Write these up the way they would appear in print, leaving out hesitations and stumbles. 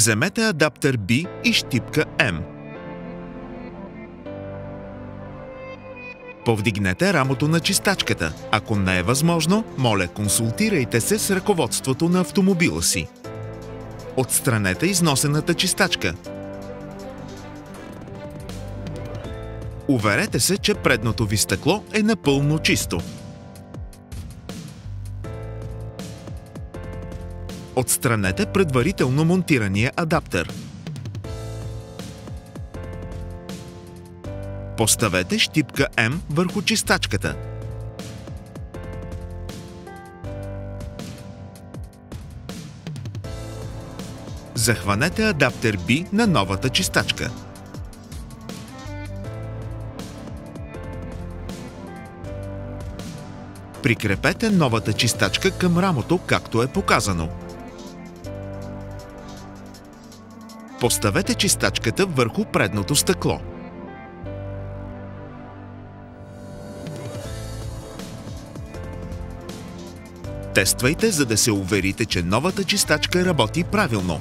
Вземете адаптер B и щипка M. Повдигнете рамото на чистачката. Ако не е възможно, моля, консултирайте се с ръководството на автомобила си. Отстранете износената чистачка. Уверете се, че предното ви стъкло е напълно чисто. Отстранете предварително монтирания адаптер. Поставете щипка M върху чистачката. Захванете адаптер B на новата чистачка. Прикрепете новата чистачка към рамото, както е показано. Поставете чистачката върху предното стъкло. Тествайте, за да се уверите, че новата чистачка работи правилно.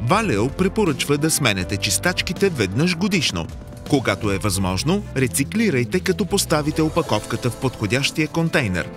Valeo препоръчва да сменяте чистачките веднъж годишно. Когато е възможно, рециклирайте, като поставите опаковката в подходящия контейнер.